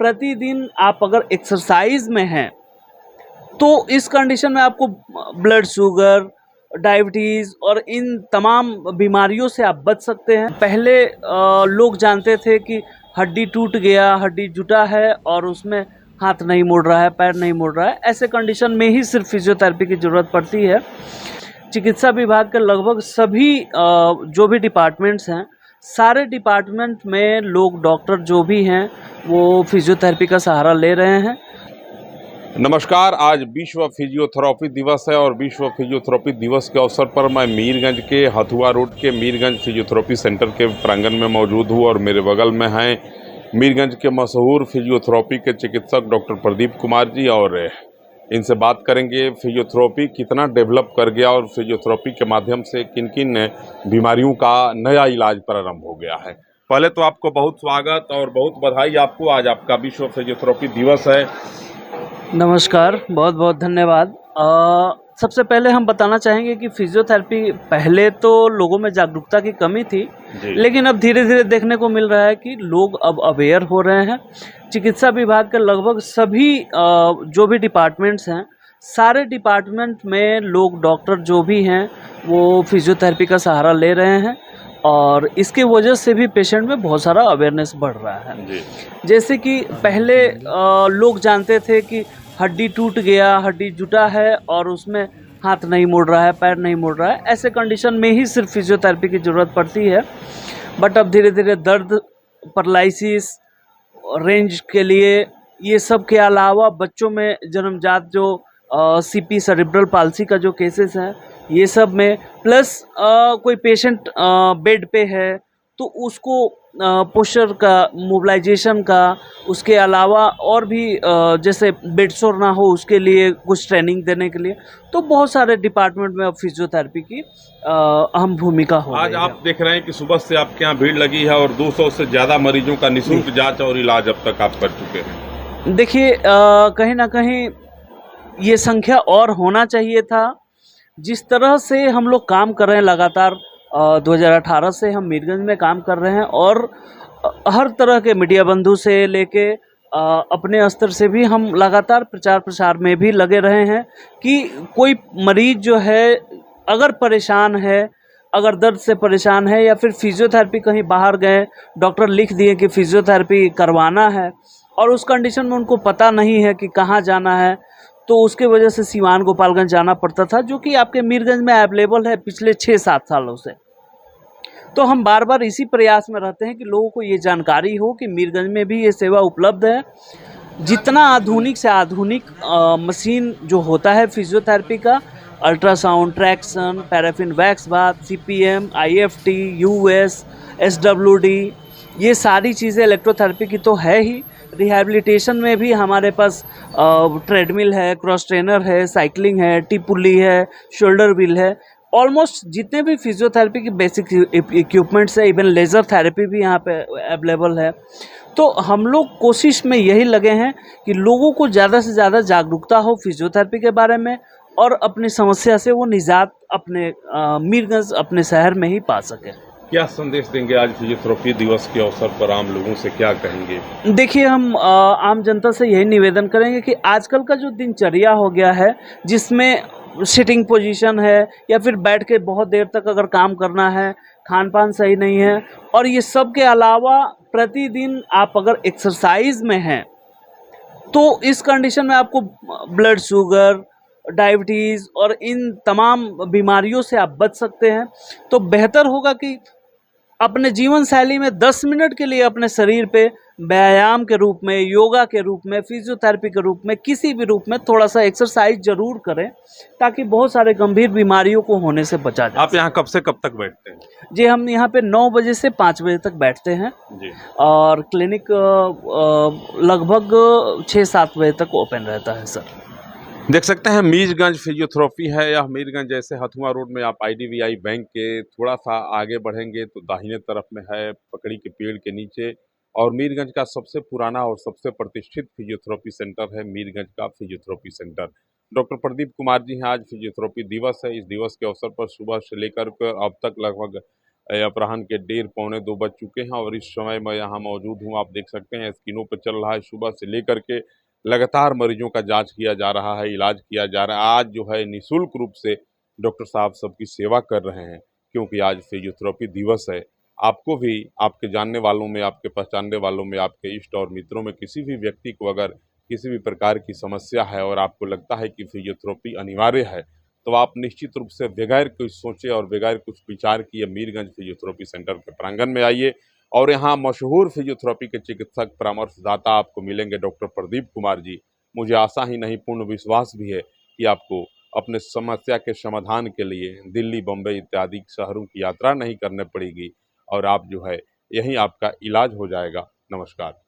प्रतिदिन आप अगर एक्सरसाइज में हैं तो इस कंडीशन में आपको ब्लड शुगर, डायबिटीज़ और इन तमाम बीमारियों से आप बच सकते हैं। पहले लोग जानते थे कि हड्डी टूट गया, हड्डी जुटा है और उसमें हाथ नहीं मुड़ रहा है, पैर नहीं मुड़ रहा है, ऐसे कंडीशन में ही सिर्फ फिजियोथेरेपी की ज़रूरत पड़ती है। चिकित्सा विभाग के लगभग सभी जो भी डिपार्टमेंट्स हैं, सारे डिपार्टमेंट में लोग, डॉक्टर जो भी हैं, वो फिजियोथेरेपी का सहारा ले रहे हैं। नमस्कार, आज विश्व फिजियोथेरेपी दिवस है और विश्व फिजियोथेरेपी दिवस के अवसर पर मैं मीरगंज के हथुआ रोड के मीरगंज फिजियोथेरेपी सेंटर के प्रांगण में मौजूद हूँ और मेरे बगल में हैं मीरगंज के मशहूर फिजियोथेरेपी के चिकित्सक डॉक्टर प्रदीप कुमार जी, और इनसे बात करेंगे फिजियोथेरेपी कितना डेवलप कर गया और फिजियोथेरेपी के माध्यम से किन किन बीमारियों का नया इलाज प्रारंभ हो गया है। पहले तो आपको बहुत स्वागत और बहुत बधाई आपको, आज आपका विश्व फिजियोथेरेपी दिवस है। नमस्कार, बहुत बहुत धन्यवाद। सबसे पहले हम बताना चाहेंगे कि फिजियोथेरेपी पहले तो लोगों में जागरूकता की कमी थी, लेकिन अब धीरे धीरे देखने को मिल रहा है कि लोग अब अवेयर हो रहे हैं। चिकित्सा विभाग के लगभग सभी जो भी डिपार्टमेंट्स हैं, सारे डिपार्टमेंट में लोग, डॉक्टर जो भी हैं, वो फिजियोथेरेपी का सहारा ले रहे हैं और इसके वजह से भी पेशेंट में बहुत सारा अवेयरनेस बढ़ रहा है। जैसे कि पहले लोग जानते थे कि हड्डी टूट गया, हड्डी जुटा है और उसमें हाथ नहीं मुड़ रहा है, पैर नहीं मुड़ रहा है, ऐसे कंडीशन में ही सिर्फ फिजियोथेरेपी की ज़रूरत पड़ती है। बट अब धीरे धीरे दर्द, पैरालिसिस, रेंज के लिए, ये सब के अलावा बच्चों में जन्मजात जो सीपी सेरेब्रल पाल्सी का जो केसेस हैं, ये सब में, प्लस कोई पेशेंट बेड पे है तो उसको पोस्चर का, मोबिलाइजेशन का, उसके अलावा और भी जैसे बेड सोर ना हो उसके लिए कुछ ट्रेनिंग देने के लिए, तो बहुत सारे डिपार्टमेंट में अब फिजियोथेरेपी की अहम भूमिका हो आज रही है। आप देख रहे हैं कि सुबह से आपके यहाँ भीड़ लगी है और 200 से ज़्यादा मरीजों का निःशुल्क जांच और इलाज अब तक आप कर चुके हैं। देखिए, कहीं ना कहीं ये संख्या और होना चाहिए था। जिस तरह से हम लोग काम कर रहे हैं लगातार, 2018 से हम मीरगंज में काम कर रहे हैं और हर तरह के मीडिया बंधु से लेके अपने स्तर से भी हम लगातार प्रचार प्रसार में भी लगे रहे हैं कि कोई मरीज जो है अगर परेशान है, अगर दर्द से परेशान है या फिर फिजियोथेरेपी कहीं बाहर गए, डॉक्टर लिख दिए कि फिजियोथेरेपी करवाना है और उस कंडीशन में उनको पता नहीं है कि कहाँ जाना है, तो उसके वजह से सीवान गोपालगंज जाना पड़ता था, जो कि आपके मीरगंज में अवेलेबल है पिछले 6-7 सालों से। तो हम बार बार इसी प्रयास में रहते हैं कि लोगों को ये जानकारी हो कि मीरगंज में भी ये सेवा उपलब्ध है। जितना आधुनिक से आधुनिक मशीन जो होता है फिजियोथेरेपी का, ultrasound, traction, paraffin wax bath, CPM, IFT, US, SWD, ये सारी चीज़ें इलेक्ट्रोथेरेपी की तो है ही। रिहैबिलिटेशन में भी हमारे पास ट्रेडमिल है, क्रॉस ट्रेनर है, साइकिलिंग है, टी पुली है, शोल्डर व्हील है, ऑलमोस्ट जितने भी फिजियोथेरेपी की बेसिक इक्विपमेंट्स है, इवन लेज़र थेरेपी भी यहाँ पे अवेलेबल है। तो हम लोग कोशिश में यही लगे हैं कि लोगों को ज़्यादा से ज़्यादा जागरूकता हो फिजियोथेरेपी के बारे में और अपनी समस्या से वो निजात अपने मीरगंज, अपने शहर में ही पा सके। क्या संदेश देंगे आज फिजियोथेरेपी दिवस के अवसर पर, आम लोगों से क्या कहेंगे? देखिए, हम आम जनता से यही निवेदन करेंगे कि आजकल का जो दिनचर्या हो गया है, जिसमें सिटिंग पोजीशन है या फिर बैठ के बहुत देर तक अगर काम करना है, खान पान सही नहीं है, और ये सब के अलावा प्रतिदिन आप अगर एक्सरसाइज में हैं तो इस कंडीशन में आपको ब्लड शुगर, डायबिटीज़ और इन तमाम बीमारियों से आप बच सकते हैं। तो बेहतर होगा कि अपने जीवन शैली में 10 मिनट के लिए अपने शरीर पे व्यायाम के रूप में, योगा के रूप में, फिजियोथेरेपी के रूप में, किसी भी रूप में थोड़ा सा एक्सरसाइज जरूर करें, ताकि बहुत सारे गंभीर बीमारियों को होने से बचा जाए। आप यहाँ कब से कब तक बैठते हैं? जी, हम यहाँ पे 9 बजे से 5 बजे तक बैठते हैं जी। और क्लिनिक लगभग 6-7 बजे तक ओपन रहता है सर। देख सकते हैं मीरगंज फिजियोथेरेपी है। यह मीरगंज जैसे हथुआ रोड में आप आईडीबीआई बैंक के थोड़ा सा आगे बढ़ेंगे तो दाहिने तरफ में है, पकड़ी के पेड़ के नीचे, और मीरगंज का सबसे पुराना और सबसे प्रतिष्ठित फिजियोथेरेपी सेंटर है मीरगंज का physiotherapy centre. Doctor Pradeep Kumar ji हैं। आज फिजियोथेरेपी दिवस है। इस दिवस के अवसर पर सुबह से लेकर अब तक लगभग अपराह्न के 1:30-1:45 बज चुके हैं और इस समय मैं यहाँ मौजूद हूँ। आप देख सकते हैं स्क्रीनों पर चल रहा है, सुबह से लेकर के लगातार मरीजों का जांच किया जा रहा है, इलाज किया जा रहा है। आज जो है निःशुल्क रूप से डॉक्टर साहब सबकी सेवा कर रहे हैं, क्योंकि आज फिजियोथेरेपी दिवस है। आपको भी, आपके जानने वालों में, आपके पहचानने वालों में, आपके इष्ट और मित्रों में किसी भी व्यक्ति को अगर किसी भी प्रकार की समस्या है और आपको लगता है कि फिजियोथेरेपी अनिवार्य है, तो आप निश्चित रूप से बगैर कुछ सोचे और बगैर कुछ विचार किए मीरगंज फिजियोथेरेपी सेंटर के प्रांगण में आइए और यहाँ मशहूर फिजियोथेरेपी के चिकित्सक परामर्शदाता आपको मिलेंगे डॉक्टर प्रदीप कुमार जी। मुझे आशा ही नहीं पूर्ण विश्वास भी है कि आपको अपने समस्या के समाधान के लिए दिल्ली, बम्बई इत्यादि शहरों की यात्रा नहीं करनी पड़ेगी और आप जो है यहीं आपका इलाज हो जाएगा। नमस्कार।